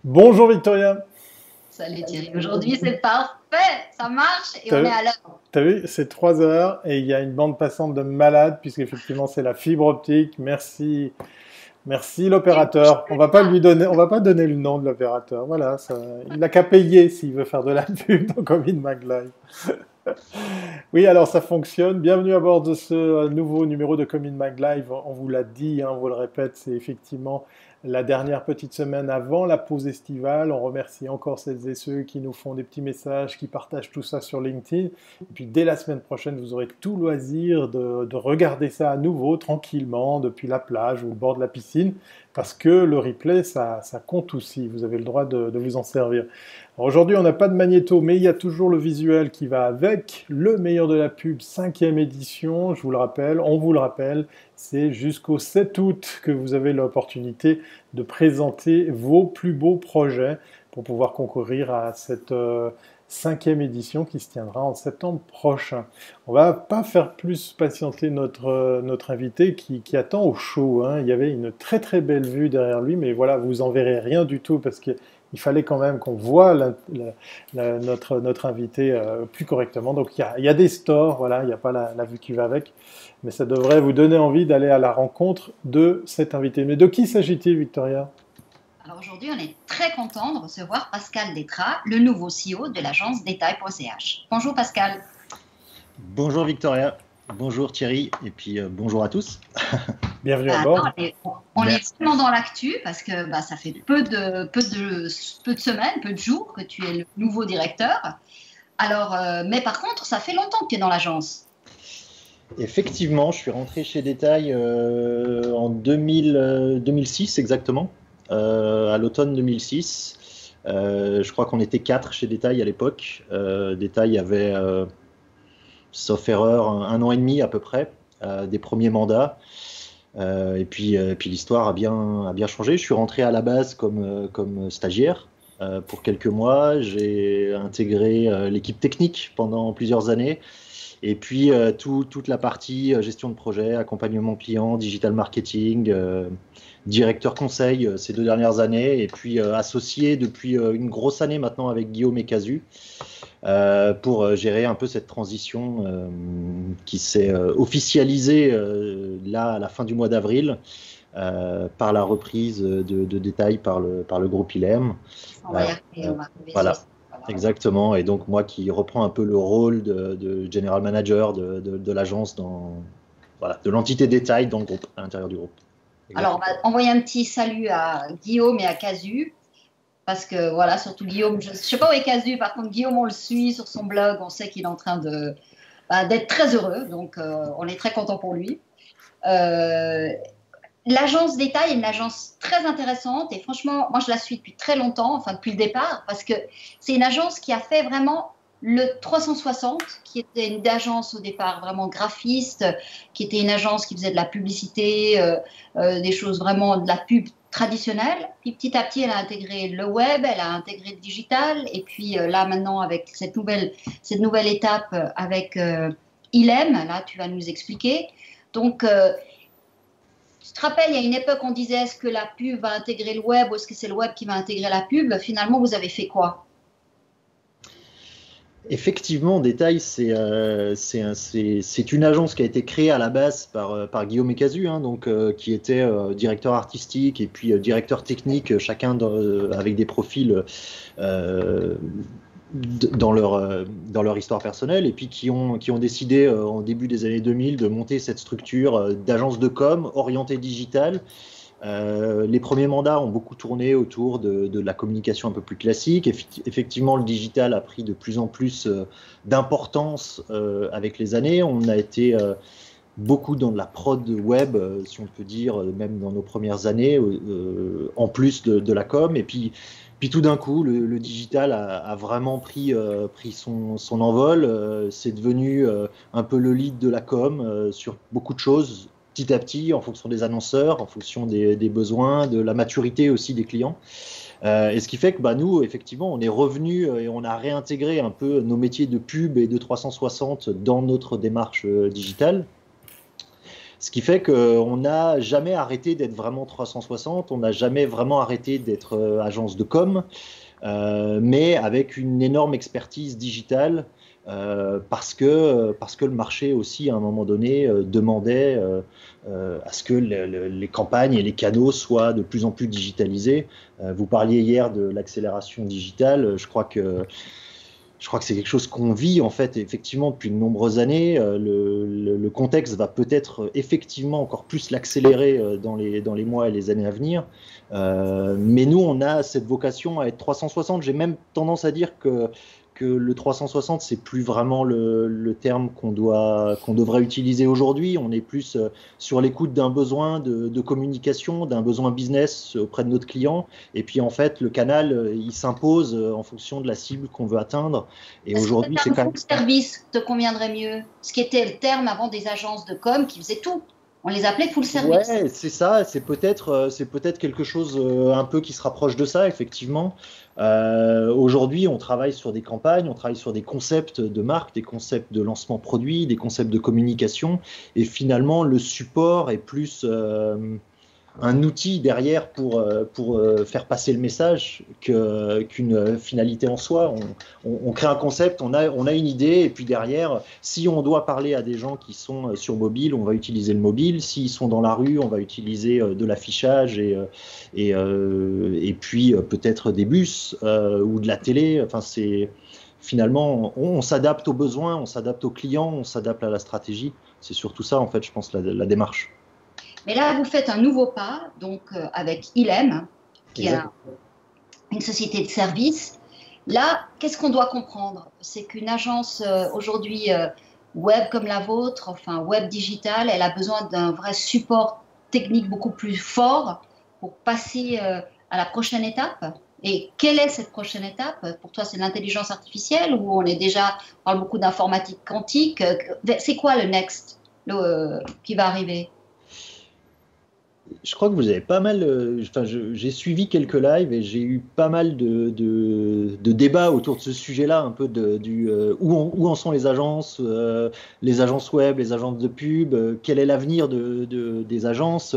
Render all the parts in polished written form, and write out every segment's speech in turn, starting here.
Bonjour Victoria. Salut Thierry, aujourd'hui c'est parfait, ça marche et on T'as est à l'heure. t'as vu, c'est 3 heures et il y a une bande passante de malades puisqu'effectivement c'est la fibre optique. Merci, merci Tu bouges l'opérateur. plus là. On va pas donner le nom de l'opérateur. Voilà, ça, il a qu'à payer s'il veut faire de la pub dans Covid MagLive. Oui, alors ça fonctionne. Bienvenue à bord de ce nouveau numéro de Comin Mag Live. On vous l'a dit, hein, on vous le répète, c'est effectivement la dernière petite semaine avant la pause estivale. On remercie encore celles et ceux qui nous font des petits messages, qui partagent tout ça sur LinkedIn. Et puis dès la semaine prochaine, vous aurez tout loisir de regarder ça à nouveau, tranquillement, depuis la plage ou le bord de la piscine, parce que le replay, ça compte aussi. Vous avez le droit de vous en servir. Aujourd'hui, on n'a pas de magnéto, mais il y a toujours le visuel qui va avec. Le meilleur de la pub, cinquième édition, je vous le rappelle, on vous le rappelle, c'est jusqu'au 7 août que vous avez l'opportunité de présenter vos plus beaux projets pour pouvoir concourir à cette cinquième édition qui se tiendra en septembre prochain. On va pas faire plus patienter notre invité qui attend au show, hein. Il y avait une très très belle vue derrière lui, mais voilà, vous en verrez rien du tout parce que il fallait quand même qu'on voit notre invité plus correctement. Donc il y a des stores, voilà, il n'y a pas la vue qui va avec, mais ça devrait vous donner envie d'aller à la rencontre de cet invité. Mais de qui s'agit-il, Victoria? Alors aujourd'hui on est très content de recevoir Pascal Détrat, le nouveau CEO de l'agence Détail.ch. Bonjour Pascal. Bonjour Victoria, bonjour Thierry, et puis bonjour à tous. Bienvenue à Bah, bord. on est Merci. vraiment dans l'actu parce que ça fait peu de semaines, peu de jours que tu es le nouveau directeur. Alors, mais par contre, ça fait longtemps que tu es dans l'agence. Effectivement, je suis rentré chez Détail en 2006 exactement, à l'automne 2006. Je crois qu'on était quatre chez Détail à l'époque. Détail avait, sauf erreur, un an et demi à peu près des premiers mandats. Et puis l'histoire a bien changé. Je suis rentré à la base comme stagiaire pour quelques mois. J'ai intégré l'équipe technique pendant plusieurs années. Et puis toute la partie gestion de projet, accompagnement client, digital marketing, directeur conseil ces 2 dernières années. Et puis associé depuis une grosse année maintenant avec Guillaume et Casu pour gérer un peu cette transition qui s'est officialisée là à la fin du mois d'avril par la reprise de détails par le groupe ILM. On va Euh, y arriver, on va arriver sur voilà, ça. Voilà. exactement. Et donc moi qui reprends un peu le rôle de general manager de l'agence voilà, de l'entité détail dans le groupe, à l'intérieur du groupe. Alors, on Exactement. va envoyer un petit salut à Guillaume et à Casu. Parce que voilà, surtout Guillaume, je ne sais pas où est Casu, par contre Guillaume, on le suit sur son blog, on sait qu'il est en train d'être très heureux, donc on est très content pour lui. Euh, L'agence Détail est une agence très intéressante et franchement, moi je la suis depuis très longtemps, enfin depuis le départ, parce que c'est une agence qui a fait vraiment le 360, qui était une agence au départ vraiment graphiste, qui était une agence qui faisait de la publicité, des choses vraiment de la pub traditionnelle. Puis petit à petit, elle a intégré le web, elle a intégré le digital, et puis là maintenant avec cette nouvelle étape avec ILM, là tu vas nous expliquer. Donc tu te rappelles, il y a une époque, on disait est-ce que la pub va intégrer le web ou est-ce que c'est le web qui va intégrer la pub? Finalement, vous avez fait quoi? Effectivement, Détail, c'est une agence qui a été créée à la base par Guillaume Casu, hein, donc, qui était directeur artistique et puis directeur technique, avec des profils euh, dans leur histoire personnelle, et puis qui ont décidé en début des années 2000 de monter cette structure d'agence de com orientée digitale. Les premiers mandats ont beaucoup tourné autour de la communication un peu plus classique. Effectivement, le digital a pris de plus en plus d'importance avec les années. On a été beaucoup dans de la prod web, si on peut dire, même dans nos premières années, en plus de la com. Et puis tout d'un coup, le digital a vraiment pris son envol. C'est devenu un peu le lead de la com sur beaucoup de choses, petit à petit, en fonction des annonceurs, en fonction des besoins, de la maturité aussi des clients. Et ce qui fait que nous, effectivement, on est revenu et on a réintégré un peu nos métiers de pub et de 360 dans notre démarche digitale. Ce qui fait qu'on n'a jamais arrêté d'être vraiment 360, on n'a jamais vraiment arrêté d'être agence de com, mais avec une énorme expertise digitale. Parce que le marché aussi, à un moment donné, demandait à ce que les campagnes et les canaux soient de plus en plus digitalisés. Vous parliez hier de l'accélération digitale. Je crois que c'est quelque chose qu'on vit en fait effectivement depuis de nombreuses années. Le contexte va peut-être effectivement encore plus l'accélérer dans les mois et les années à venir. Mais nous, on a cette vocation à être 360. J'ai même tendance à dire que le 360, c'est plus vraiment le terme qu'on devrait utiliser aujourd'hui. On est plus sur l'écoute d'un besoin de communication, d'un besoin business auprès de notre client. Et puis en fait, le canal, il s'impose en fonction de la cible qu'on veut atteindre. Et aujourd'hui, c'est quand même... Full service te conviendrait mieux. Ce qui était le terme avant des agences de com qui faisaient tout. On les appelait full service. Ouais, c'est ça. C'est peut-être quelque chose un peu qui se rapproche de ça, effectivement. Aujourd'hui, on travaille sur des campagnes, on travaille sur des concepts de marque, des concepts de lancement produit, des concepts de communication. Et finalement, le support est plus un outil derrière pour faire passer le message qu'une finalité en soi. On crée un concept, on a une idée, et puis derrière, si on doit parler à des gens qui sont sur mobile, on va utiliser le mobile. S'ils sont dans la rue, on va utiliser de l'affichage et puis peut-être des bus ou de la télé. Enfin, finalement, on s'adapte aux besoins, on s'adapte aux clients, on s'adapte à la stratégie. C'est surtout ça, en fait, je pense, la démarche. Mais là, vous faites un nouveau pas, donc avec ILM, qui est une société de services. Là, qu'est-ce qu'on doit comprendre? C'est qu'une agence aujourd'hui web comme la vôtre, enfin web digital, elle a besoin d'un vrai support technique beaucoup plus fort pour passer à la prochaine étape. Et quelle est cette prochaine étape? Pour toi, c'est l'intelligence artificielle ou on parle beaucoup d'informatique quantique? C'est quoi le next qui va arriver? Je crois que vous avez pas mal. J'ai suivi quelques lives et j'ai eu pas mal de débats autour de ce sujet-là, un peu où en sont les agences web, les agences de pub, quel est l'avenir des agences.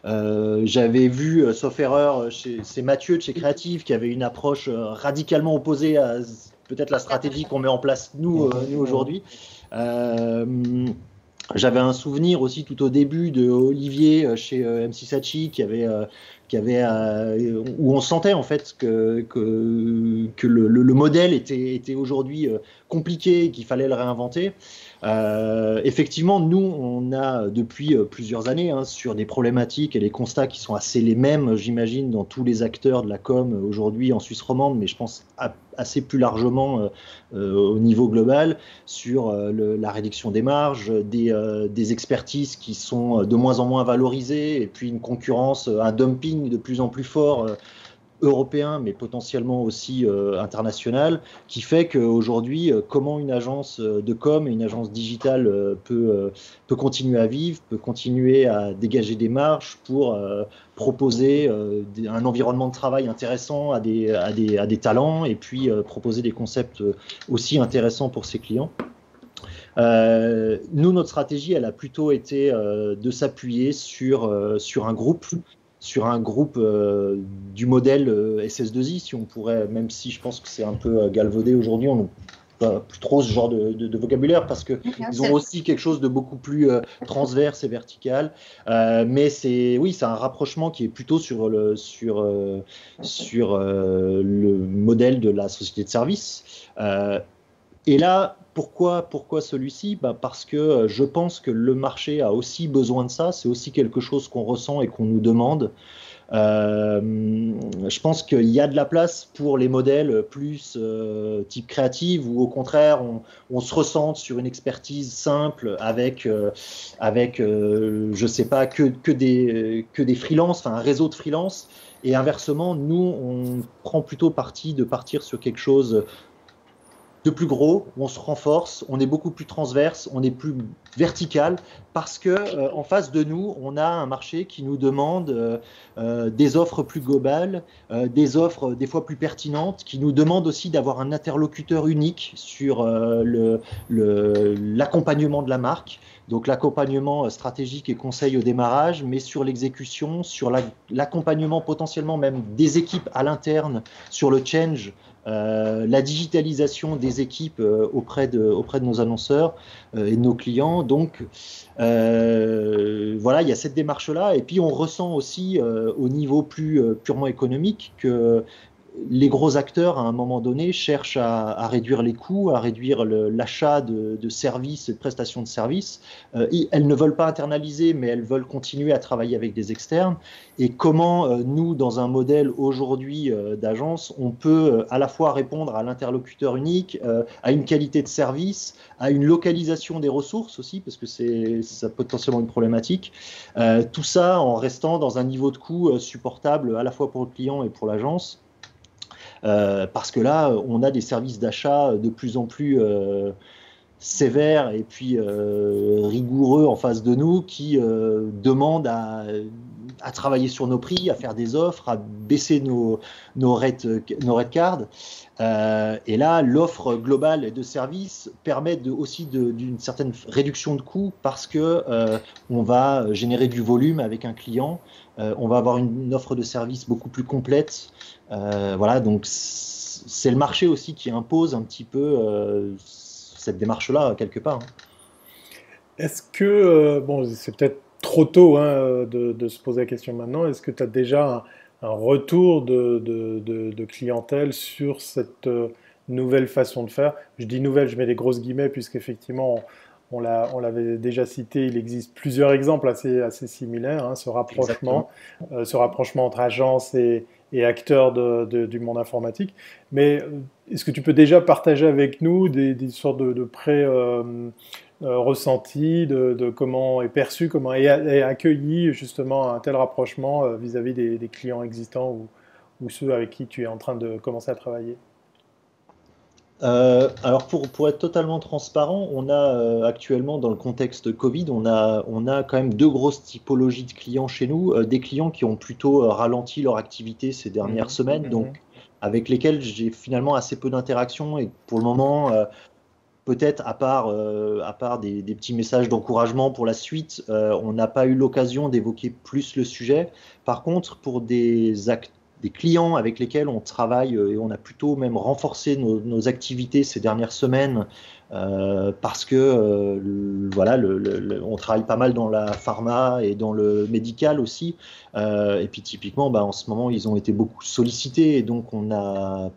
J'avais vu, sauf erreur, c'est Mathieu de chez Creative qui avait une approche radicalement opposée à peut-être la stratégie qu'on met en place nous aujourd'hui. J'avais un souvenir aussi tout au début de Olivier chez MC Saatchi où on sentait en fait que le modèle était aujourd'hui compliqué et qu'il fallait le réinventer. Effectivement, nous, on a depuis plusieurs années sur des problématiques et des constats qui sont assez les mêmes, j'imagine, dans tous les acteurs de la com aujourd'hui en Suisse romande, mais je pense assez plus largement au niveau global, sur la réduction des marges, des expertises qui sont de moins en moins valorisées, et puis une concurrence, un dumping de plus en plus fort européen, mais potentiellement aussi international, qui fait qu'aujourd'hui, comment une agence de com et une agence digitale peut continuer à vivre, peut continuer à dégager des marges pour proposer un environnement de travail intéressant à des talents, et puis proposer des concepts aussi intéressants pour ses clients. Nous, notre stratégie, elle a plutôt été de s'appuyer sur un groupe du modèle SS2I, si on pourrait, même si je pense que c'est un peu galvaudé aujourd'hui, on n'a plus trop ce genre de vocabulaire, parce qu'ils ont aussi quelque chose de beaucoup plus transverse et vertical. Mais c'est un rapprochement qui est plutôt sur le modèle de la société de service. Et là, pourquoi celui-ci? Parce que je pense que le marché a aussi besoin de ça. C'est aussi quelque chose qu'on ressent et qu'on nous demande. Je pense qu'il y a de la place pour les modèles plus type créative, où au contraire on se ressente sur une expertise simple avec je sais pas, que des freelances, enfin un réseau de freelances. Et inversement, nous on prend plutôt parti de partir sur quelque chose de plus gros, on se renforce, on est beaucoup plus transverse, on est plus vertical, parce que en face de nous, on a un marché qui nous demande des offres plus globales, des offres des fois plus pertinentes, qui nous demande aussi d'avoir un interlocuteur unique sur l'accompagnement de la marque. Donc l'accompagnement stratégique et conseil au démarrage, mais sur l'exécution, sur l'accompagnement potentiellement même des équipes à l'interne, sur le change, la digitalisation des équipes auprès de nos annonceurs et de nos clients. Donc voilà, il y a cette démarche-là. Et puis on ressent aussi au niveau plus purement économique que les gros acteurs, à un moment donné, cherchent à réduire les coûts, à réduire l'achat de services et de prestations de services. Elles ne veulent pas internaliser, mais elles veulent continuer à travailler avec des externes. Et comment, nous, dans un modèle aujourd'hui d'agence, on peut à la fois répondre à l'interlocuteur unique, à une qualité de service, à une localisation des ressources aussi, parce que ça potentiellement une problématique. Tout ça en restant dans un niveau de coût supportable à la fois pour le client et pour l'agence. Parce que là, on a des services d'achat de plus en plus sévères et puis rigoureux en face de nous qui demandent à travailler sur nos prix, à faire des offres, à baisser nos rate cards. Et là, l'offre globale de services permet aussi d'une certaine réduction de coûts parce que on va générer du volume avec un client, on va avoir une offre de service beaucoup plus complète. Voilà, donc c'est le marché aussi qui impose un petit peu cette démarche-là quelque part. Est-ce que, bon, c'est peut-être trop tôt de se poser la question maintenant, est-ce que tu as déjà un retour de clientèle sur cette nouvelle façon de faire? Je dis nouvelle, je mets des grosses guillemets, puisqu'effectivement, on l'avait déjà cité, il existe plusieurs exemples assez similaires, ce rapprochement entre agences et acteurs du monde informatique. Mais est-ce que tu peux déjà partager avec nous des sortes de ressentis, de comment est perçu, comment est accueilli justement un tel rapprochement vis-à-vis des clients existants ou ceux avec qui tu es en train de commencer à travailler? Alors pour être totalement transparent, on a actuellement dans le contexte Covid, on a quand même deux grosses typologies de clients chez nous, des clients qui ont plutôt ralenti leur activité ces dernières semaines, donc avec lesquels j'ai finalement assez peu d'interactions et pour le moment, peut-être à part des petits messages d'encouragement pour la suite, on n'a pas eu l'occasion d'évoquer plus le sujet. Par contre, pour des clients avec lesquels on travaille et on a plutôt même renforcé nos activités ces dernières semaines parce que voilà, on travaille pas mal dans la pharma et dans le médical aussi. Et puis typiquement, en ce moment, ils ont été beaucoup sollicités et donc on a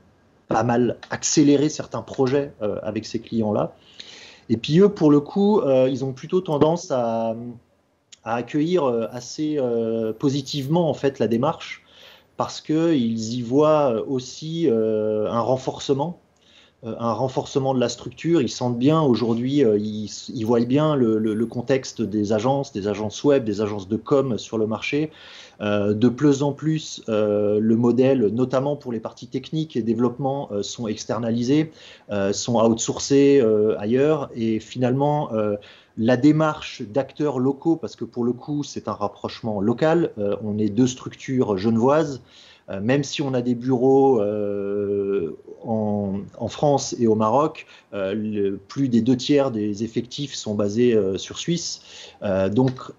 pas mal accéléré certains projets avec ces clients-là. Et puis eux, pour le coup, ils ont plutôt tendance à accueillir assez positivement en fait la démarche parce qu'ils y voient aussi un renforcement de la structure. Ils sentent bien aujourd'hui, ils voient bien le contexte des agences web, des agences de com sur le marché. De plus en plus, le modèle, notamment pour les parties techniques et développement, sont externalisés, sont outsourcés ailleurs. Et finalement, la démarche d'acteurs locaux, parce que pour le coup, c'est un rapprochement local, on est deux structures genevoises, même si on a des bureaux en France et au Maroc, plus des 2/3 des effectifs sont basés sur Suisse. Donc,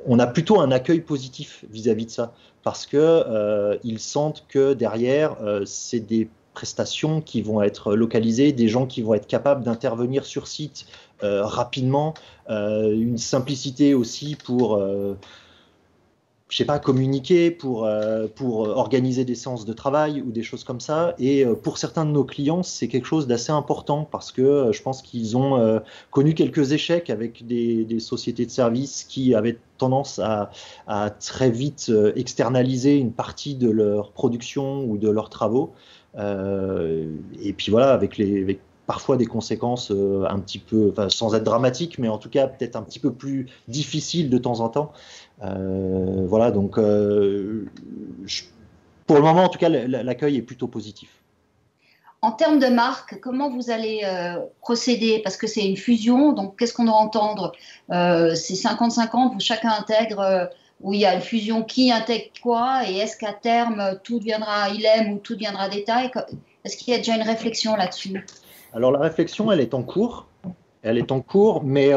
on a plutôt un accueil positif vis-à-vis de ça, parce que ils sentent que derrière, c'est des prestations qui vont être localisées, des gens qui vont être capables d'intervenir sur site rapidement, une simplicité aussi pour je sais pas, communiquer, pour organiser des séances de travail ou des choses comme ça. Et pour certains de nos clients, c'est quelque chose d'assez important parce que je pense qu'ils ont connu quelques échecs avec des sociétés de services qui avaient tendance à très vite externaliser une partie de leur production ou de leurs travaux. Et puis voilà, avec parfois des conséquences un petit peu, enfin, sans être dramatique, mais en tout cas peut-être un petit peu plus difficiles de temps en temps. Voilà, donc pour le moment, en tout cas, l'accueil est plutôt positif. en termes de marque, comment vous allez procéder? Parce que c'est une fusion, donc qu'est-ce qu'on doit entendre? C'est 50-50, chacun intègre, où il y a une fusion, qui intègre quoi? Et est-ce qu'à terme, tout deviendra ILM ou tout deviendra détail? Est-ce qu'il y a déjà une réflexion là-dessus? Alors la réflexion, elle est en cours. Elle est en cours, mais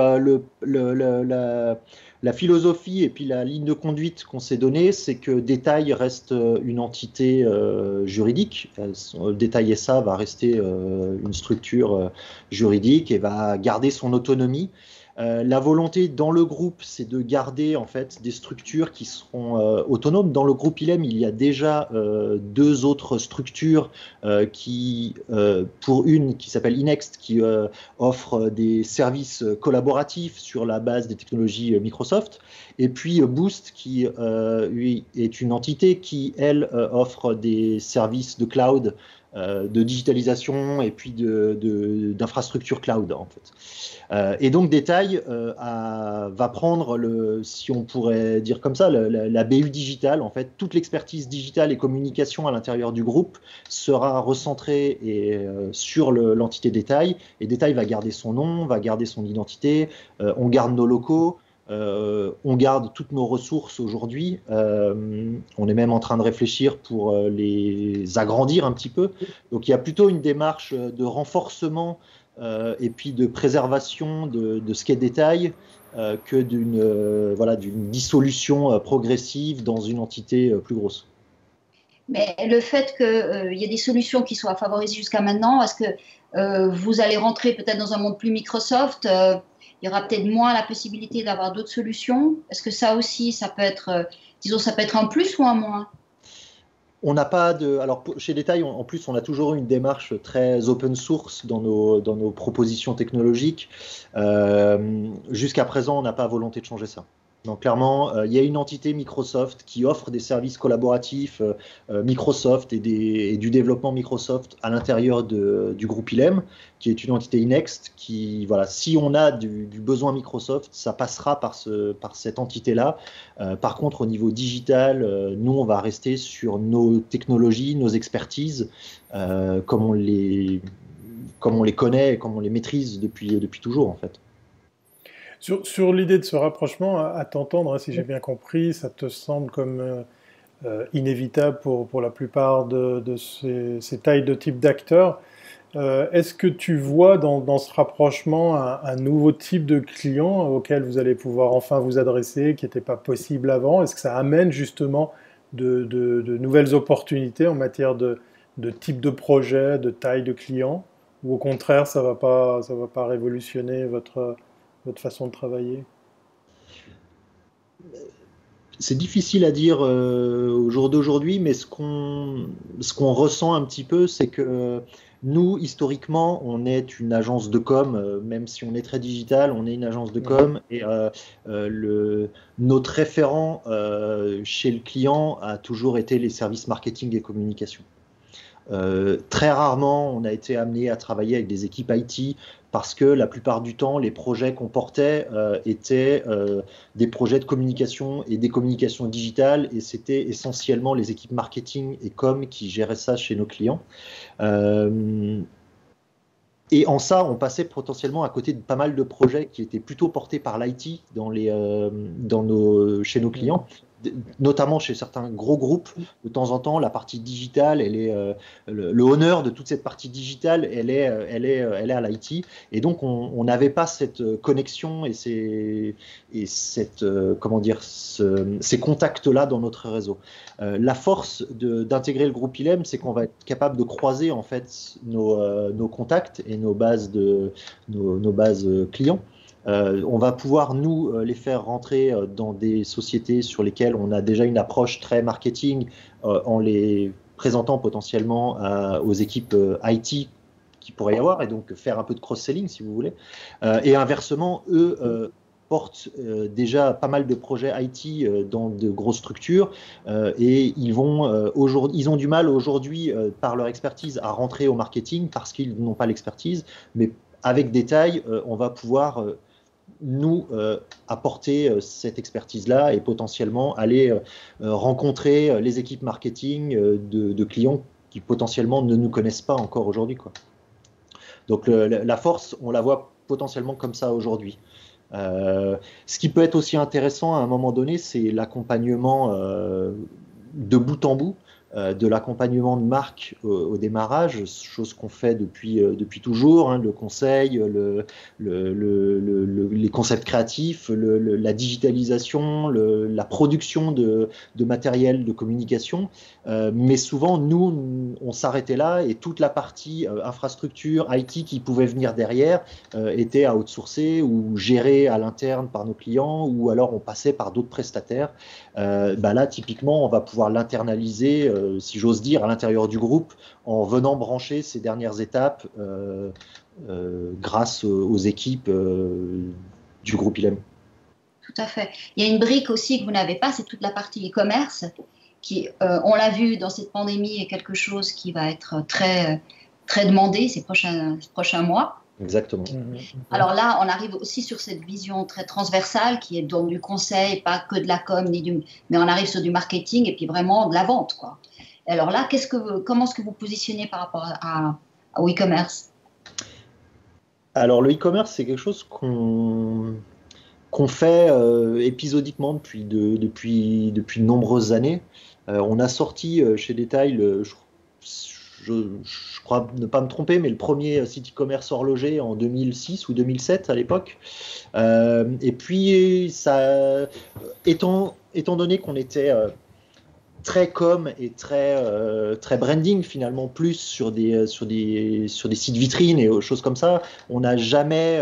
la philosophie et puis la ligne de conduite qu'on s'est donnée, c'est que Détail reste une entité juridique. Détail SA va rester une structure juridique et va garder son autonomie. La volonté dans le groupe, c'est de garder en fait des structures qui seront autonomes. Dans le groupe ILM, il y a déjà deux autres structures pour une qui s'appelle Inext, qui offre des services collaboratifs sur la base des technologies Microsoft, et puis Boost, qui lui, est une entité qui, elle, offre des services de cloud, de digitalisation et puis d'infrastructure cloud en fait. Et donc Détail va prendre si on pourrait dire comme ça, la BU digitale en fait, toute l'expertise digitale et communication à l'intérieur du groupe sera recentrée sur l'entité Détail, et Détail va garder son nom, va garder son identité, on garde nos locaux. On garde toutes nos ressources aujourd'hui. On est même en train de réfléchir pour les agrandir un petit peu. Donc il y a plutôt une démarche de renforcement et puis de préservation de ce qu'est Détail que d'une dissolution progressive dans une entité plus grosse. Mais le fait qu'il y ait des solutions qui soient favorisées jusqu'à maintenant, est-ce que vous allez rentrer peut-être dans un monde plus Microsoft? Il y aura peut-être moins la possibilité d'avoir d'autres solutions. Est-ce que ça aussi, ça peut être, disons, ça peut être un plus ou un moins? On n'a pas de. Alors, chez Détail, en plus, on a toujours eu une démarche très open source dans nos propositions technologiques. Jusqu'à présent, on n'a pas volonté de changer ça. Donc clairement, il y a une entité Microsoft qui offre des services collaboratifs Microsoft et du développement Microsoft à l'intérieur du groupe ILM, qui est une entité Inext qui, voilà, si on a du besoin Microsoft, ça passera par cette entité-là. Par contre, au niveau digital, nous, on va rester sur nos technologies, nos expertises, comme on les connaît et comme on les maîtrise depuis toujours, en fait. Sur l'idée de ce rapprochement, à t'entendre, si j'ai bien compris, ça te semble comme inévitable pour la plupart de ces tailles de type d'acteurs. Est-ce que tu vois dans ce rapprochement un nouveau type de client auquel vous allez pouvoir enfin vous adresser, qui n'était pas possible avant? Est-ce que ça amène justement de nouvelles opportunités en matière de type de projet, de taille de client? Ou au contraire, ça va pas révolutionner votre façon de travailler? C'est difficile à dire au jour d'aujourd'hui, mais ce qu'on ressent un petit peu, c'est que nous, historiquement, on est une agence de com, même si on est très digital, on est une agence de com, et notre référent chez le client a toujours été les services marketing et communication. Très rarement, on a été amené à travailler avec des équipes IT parce que la plupart du temps, les projets qu'on portait étaient des projets de communication et des communications digitales, et c'était essentiellement les équipes marketing et com qui géraient ça chez nos clients. Et en ça, on passait potentiellement à côté de pas mal de projets qui étaient plutôt portés par l'IT chez nos clients, notamment chez certains gros groupes. De temps en temps, la partie digitale, le honneur de toute cette partie digitale, elle est à l'IT. Et donc, on n'avait pas cette connexion et ces contacts-là dans notre réseau. La force d'intégrer le groupe ILM, c'est qu'on va être capable de croiser en fait nos contacts et nos bases clients. On va pouvoir nous les faire rentrer dans des sociétés sur lesquelles on a déjà une approche très marketing en les présentant potentiellement aux équipes IT qui pourrait y avoir, et donc faire un peu de cross-selling si vous voulez. Et inversement, eux portent déjà pas mal de projets IT dans de grosses structures et ils ont du mal aujourd'hui par leur expertise à rentrer au marketing parce qu'ils n'ont pas l'expertise, mais avec Détail, on va pouvoir nous apporter cette expertise-là et potentiellement aller rencontrer les équipes marketing de clients qui potentiellement ne nous connaissent pas encore aujourd'hui, quoi. Donc la force, on la voit potentiellement comme ça aujourd'hui. Ce qui peut être aussi intéressant à un moment donné, c'est l'accompagnement de bout en bout, de l'accompagnement de marque au démarrage, chose qu'on fait depuis toujours, hein, le conseil, les concepts créatifs, la digitalisation, la production de matériel de communication. Mais souvent, nous, on s'arrêtait là et toute la partie infrastructure, IT qui pouvait venir derrière était à outsourcer ou gérée à l'interne par nos clients, ou alors on passait par d'autres prestataires. Là, typiquement, on va pouvoir l'internaliser, si j'ose dire, à l'intérieur du groupe, en venant brancher ces dernières étapes grâce aux équipes du groupe ILM. Tout à fait. Il y a une brique aussi que vous n'avez pas, c'est toute la partie e-commerce, qui, on l'a vu dans cette pandémie, est quelque chose qui va être très, très demandé ces prochains mois. Exactement. Alors là, on arrive aussi sur cette vision très transversale qui est donc du conseil, pas que de la com, mais on arrive sur du marketing et puis vraiment de la vente, quoi. Et alors là, comment est-ce que vous positionnez par rapport au e-commerce? Alors le e-commerce, c'est quelque chose qu'on fait épisodiquement depuis de nombreuses années. On a sorti chez Detail, je crois ne pas me tromper, mais le premier site e-commerce horloger en 2006 ou 2007 à l'époque. Et puis, étant donné qu'on était très com et très branding finalement, plus sur des sites vitrines et choses comme ça, on n'a jamais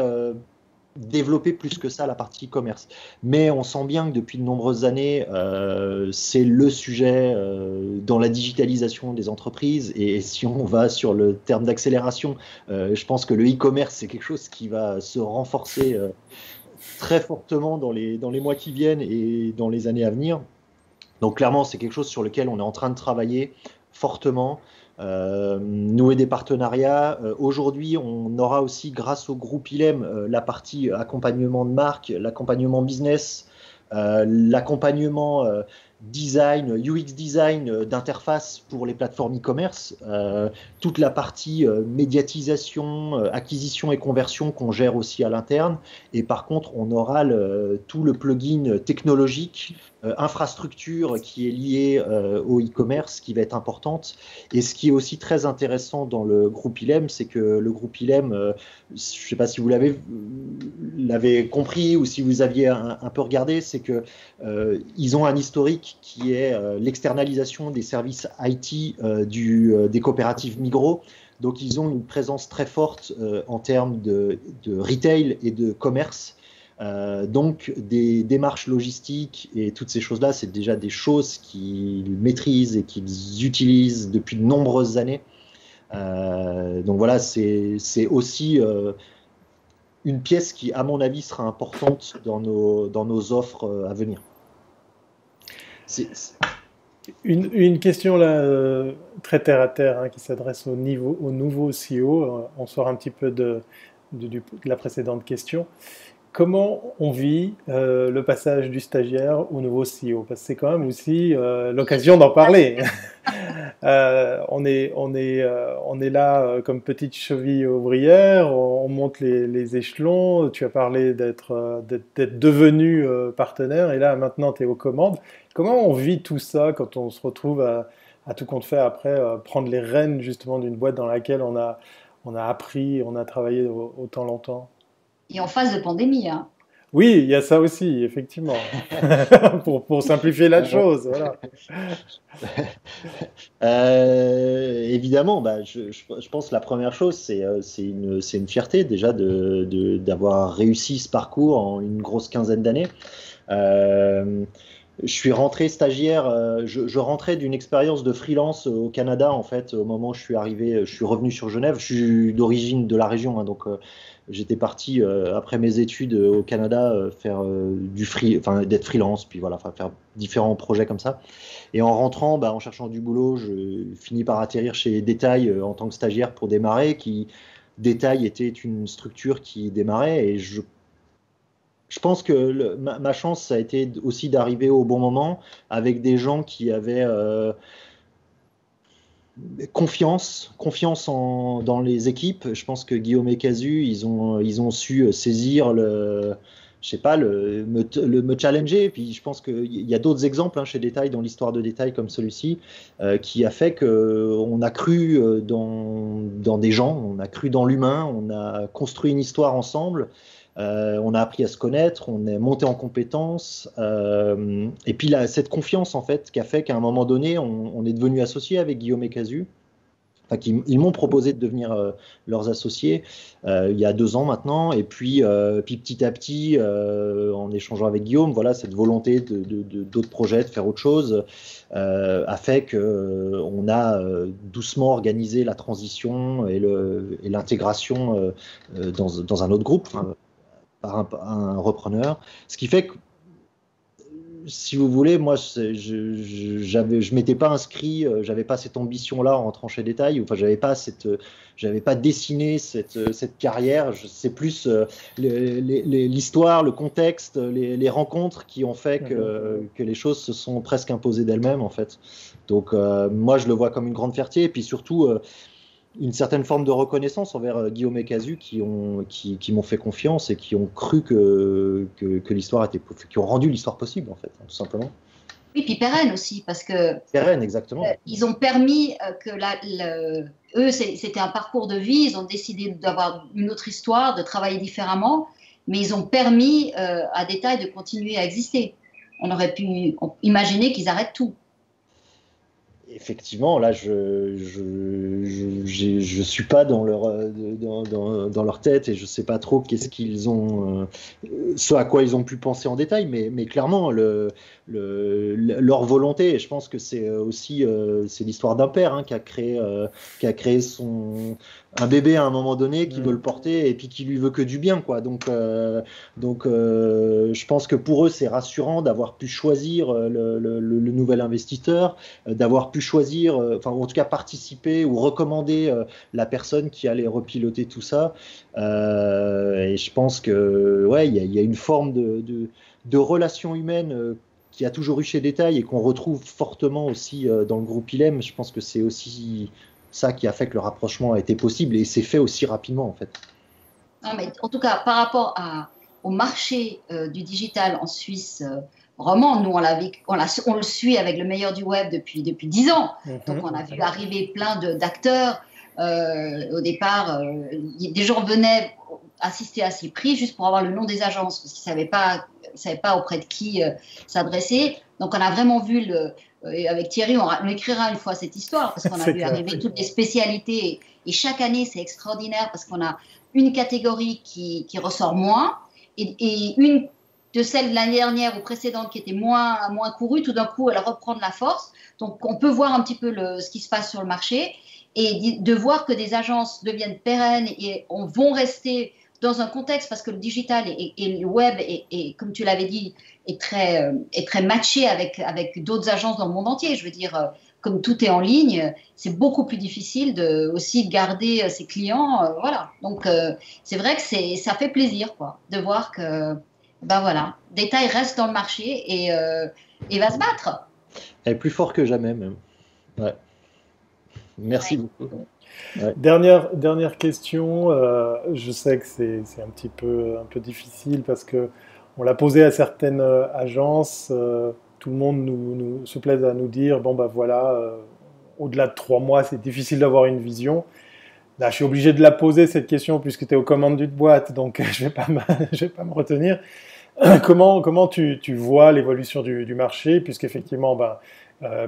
développer plus que ça la partie e-commerce. Mais on sent bien que depuis de nombreuses années, c'est le sujet dans la digitalisation des entreprises. Et si on va sur le terme d'accélération, je pense que le e-commerce, c'est quelque chose qui va se renforcer très fortement dans les mois qui viennent et dans les années à venir. Donc clairement, c'est quelque chose sur lequel on est en train de travailler fortement. Nouer des partenariats. Aujourd'hui, on aura aussi, grâce au groupe ILM, la partie accompagnement de marque, l'accompagnement business, l'accompagnement design, UX design d'interface pour les plateformes e-commerce, toute la partie médiatisation, acquisition et conversion qu'on gère aussi à l'interne. Et par contre, on aura tout le plugin technologique, infrastructure qui est liée au e-commerce, qui va être importante. Et ce qui est aussi très intéressant dans le groupe ILM, c'est que le groupe ILM, je ne sais pas si vous l'avez compris ou si vous aviez un peu regardé, c'est que ils ont un historique qui est l'externalisation des services IT des coopératives Migros. Donc, ils ont une présence très forte en termes de retail et de commerce. Donc, des démarches logistiques et toutes ces choses-là, c'est déjà des choses qu'ils maîtrisent et qu'ils utilisent depuis de nombreuses années. Donc voilà, c'est aussi une pièce qui, à mon avis, sera importante dans nos offres à venir. Une question là, très terre à terre, hein, qui s'adresse au nouveau CEO. On sort un petit peu de la précédente question. Comment on vit le passage du stagiaire au nouveau CEO? Parce que c'est quand même aussi l'occasion d'en parler. On est là comme petite cheville ouvrière, on monte les échelons. Tu as parlé d'être devenu partenaire et là maintenant tu es aux commandes. Comment on vit tout ça quand on se retrouve à tout compte fait après prendre les rênes justement d'une boîte dans laquelle on a appris, on a travaillé autant longtemps? Et en phase de pandémie, hein. Oui, il y a ça aussi, effectivement, pour simplifier la chose. Voilà. Évidemment, je pense que la première chose, c'est une fierté déjà d'avoir réussi ce parcours en une grosse quinzaine d'années. Je suis rentré stagiaire, je rentrais d'une expérience de freelance au Canada en fait, au moment où je suis arrivé, je suis revenu sur Genève, je suis d'origine de la région, hein, donc j'étais parti après mes études au Canada faire d'être freelance, puis voilà, faire différents projets comme ça. Et en rentrant, en cherchant du boulot, je finis par atterrir chez Detail en tant que stagiaire pour démarrer. Detail était une structure qui démarrait et je pense que ma chance, ça a été aussi d'arriver au bon moment avec des gens qui avaient confiance dans les équipes. Je pense que Guillaume et Casu, ils ont su saisir je sais pas, me challenger. Et puis je pense qu'il y a d'autres exemples chez Détail, dans l'histoire de Détail comme celui-ci, qui a fait qu'on a cru dans des gens, on a cru dans l'humain, on a construit une histoire ensemble. On a appris à se connaître, on est monté en compétences, et puis là, cette confiance en fait qui a fait qu'à un moment donné, on est devenu associé avec Guillaume et Casu. Enfin, ils m'ont proposé de devenir leurs associés il y a 2 ans maintenant, et puis petit à petit, en échangeant avec Guillaume, voilà, cette volonté d'autres projets, de faire autre chose, a fait que on a doucement organisé la transition et l'intégration dans un autre groupe. Par un repreneur. Ce qui fait que, si vous voulez, moi, je m'étais pas inscrit, j'avais pas cette ambition-là en rentrant chez Détail. Enfin, j'avais pas dessiné cette carrière. C'est plus l'histoire, le contexte, les rencontres qui ont fait que les choses se sont presque imposées d'elles-mêmes, en fait. Donc, moi, je le vois comme une grande fierté. Et puis surtout, une certaine forme de reconnaissance envers Guillaume et Casu qui m'ont fait confiance et qui ont cru que l'histoire était, qui ont rendu l'histoire possible, en fait, tout simplement. Oui, puis pérenne aussi, parce que pérenne, exactement. Ils ont permis que eux, c'était un parcours de vie, ils ont décidé d'avoir une autre histoire, de travailler différemment, mais ils ont permis à Détail de continuer à exister. On aurait pu imaginer qu'ils arrêtent tout. Effectivement, là, je suis pas dans leur tête et je sais pas trop qu'est-ce qu'ils ont, ce à quoi ils ont pu penser en détail, mais clairement, leur volonté, et je pense que c'est aussi c'est l'histoire d'un père qui a créé un bébé à un moment donné qui veut le porter et puis qui lui veut que du bien, quoi. Donc, je pense que pour eux, c'est rassurant d'avoir pu choisir le nouvel investisseur, d'avoir pu choisir, enfin, en tout cas participer ou recommander la personne qui allait repiloter tout ça. Et je pense que, ouais, il y a une forme de relation humaine qui a toujours eu chez Détail et qu'on retrouve fortement aussi dans le groupe ILM. Je pense que c'est aussi ça qui a fait que le rapprochement a été possible et c'est fait aussi rapidement, en fait. Non, mais en tout cas, par rapport au marché du digital en Suisse, vraiment, nous, on le suit avec le meilleur du web depuis 10 ans. Donc, on a vu arriver plein d'acteurs. Au départ, des gens venaient assister à ces prix juste pour avoir le nom des agences, parce qu'ils ne savaient pas auprès de qui s'adresser. Donc, on a vraiment vu avec Thierry, on écrira une fois cette histoire, parce qu'on a vu arriver toutes les spécialités. Et chaque année, c'est extraordinaire, parce qu'on a une catégorie qui ressort moins, et une de celle de l'année dernière ou précédente qui était moins courue, tout d'un coup, elle reprend de la force. Donc, on peut voir un petit peu ce qui se passe sur le marché, et de voir que des agences deviennent pérennes et vont rester dans un contexte, parce que le digital et le web, comme tu l'avais dit, est très matché avec d'autres agences dans le monde entier. Je veux dire, comme tout est en ligne, c'est beaucoup plus difficile aussi de garder ses clients. Voilà. Donc, c'est vrai que ça fait plaisir, quoi, de voir que voilà, Détail reste dans le marché et va se battre. Elle est plus fort que jamais, même. Ouais. Merci beaucoup. Ouais. Dernière question. Je sais que c'est un peu difficile parce que on l'a posé à certaines agences. Tout le monde se plaise à nous dire bon bah voilà, au-delà de 3 mois, c'est difficile d'avoir une vision. Là, je suis obligé de la poser cette question puisque tu es aux commandes d'une boîte, donc je vais pas me retenir. Comment tu vois l'évolution du marché, puisqu'effectivement,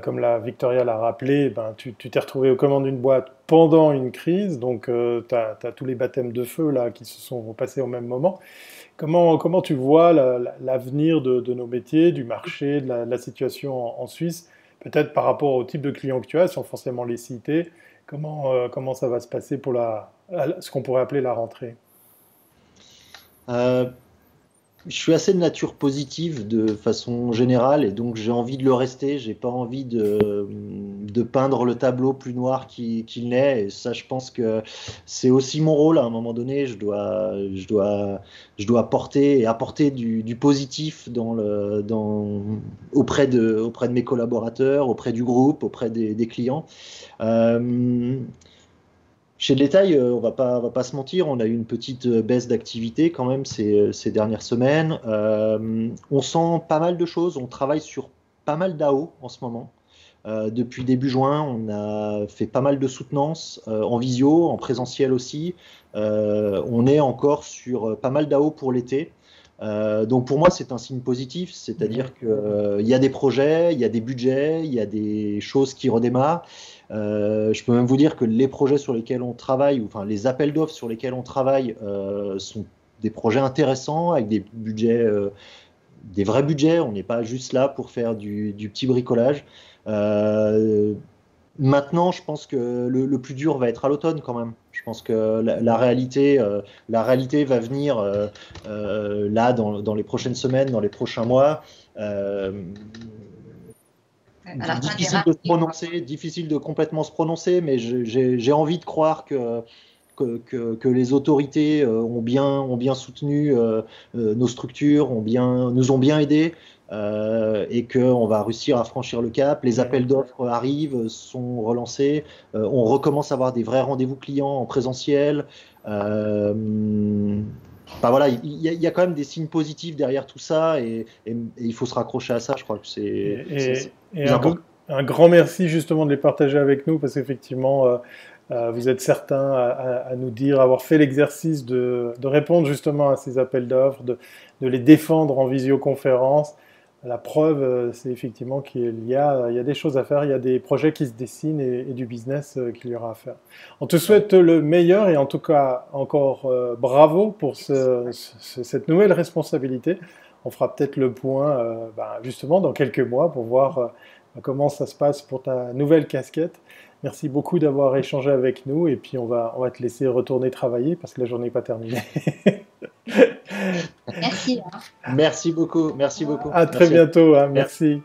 comme Victoria l'a rappelé, tu t'es retrouvé aux commandes d'une boîte pendant une crise, donc tu as tous les baptêmes de feu là, qui se sont passés au même moment. Comment tu vois l'avenir de nos métiers, du marché, de la situation en Suisse, peut-être par rapport au type de clients que tu as, sans forcément les citer, comment ça va se passer pour ce qu'on pourrait appeler la rentrée? je suis assez de nature positive de façon générale et donc j'ai envie de le rester. J'ai pas envie de peindre le tableau plus noir qu'il n'est. Et ça, je pense que c'est aussi mon rôle. À un moment donné, je dois porter et apporter du positif auprès de mes collaborateurs, auprès du groupe, auprès des clients. Euh, Chez Détail, on va pas se mentir, on a eu une petite baisse d'activité quand même ces dernières semaines. On sent pas mal de choses, on travaille sur pas mal d'AO en ce moment. Depuis début juin, on a fait pas mal de soutenance en visio, en présentiel aussi. On est encore sur pas mal d'AO pour l'été. Donc pour moi, c'est un signe positif, c'est-à-dire qu'il y a des projets, il y a des budgets, il y a des choses qui redémarrent. Je peux même vous dire que les projets sur lesquels on travaille, ou enfin les appels d'offres sur lesquels on travaille, sont des projets intéressants avec des budgets, des vrais budgets. On n'est pas juste là pour faire du petit bricolage. Euh, Maintenant, je pense que le plus dur va être à l'automne quand même. Je pense que la réalité va venir là dans les prochaines semaines, dans les prochains mois. Euh, À la fin des Difficile de se prononcer, difficile de complètement se prononcer, mais j'ai envie de croire que les autorités ont bien soutenu nos structures, nous ont bien aidés et qu'on va réussir à franchir le cap. Les appels d'offres arrivent, sont relancés, on recommence à avoir des vrais rendez-vous clients en présentiel. Enfin, voilà, il y a quand même des signes positifs derrière tout ça et il faut se raccrocher à ça. Je crois que c'est important. Un grand merci justement de les partager avec nous parce qu'effectivement, vous êtes certains à nous dire avoir fait l'exercice de répondre justement à ces appels d'offres, de les défendre en visioconférence. La preuve, c'est effectivement il y a des choses à faire, il y a des projets qui se dessinent et du business qu'il y aura à faire. On te souhaite le meilleur et en tout cas encore bravo pour cette nouvelle responsabilité. On fera peut-être le point justement dans quelques mois pour voir comment ça se passe pour ta nouvelle casquette. Merci beaucoup d'avoir échangé avec nous et puis on va te laisser retourner travailler parce que la journée n'est pas terminée. Merci. Merci beaucoup, merci beaucoup. À très bientôt, hein, merci.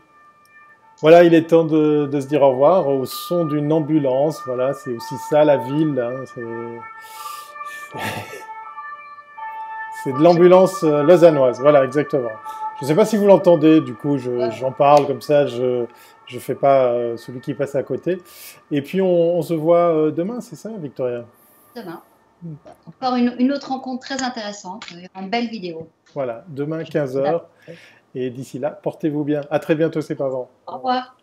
Voilà, il est temps de se dire au revoir au son d'une ambulance. Voilà, c'est aussi ça la ville. Hein, c'est de l'ambulance lausannoise. Voilà, exactement. Je ne sais pas si vous l'entendez, du coup, j'en parle comme ça, je fais pas celui qui passe à côté. Et puis, on se voit demain, c'est ça, Victoria? Demain. Encore une autre rencontre très intéressante, une belle vidéo. Voilà, demain 15h. Et d'ici là, portez-vous bien. À très bientôt, c'est pas avant. Au revoir.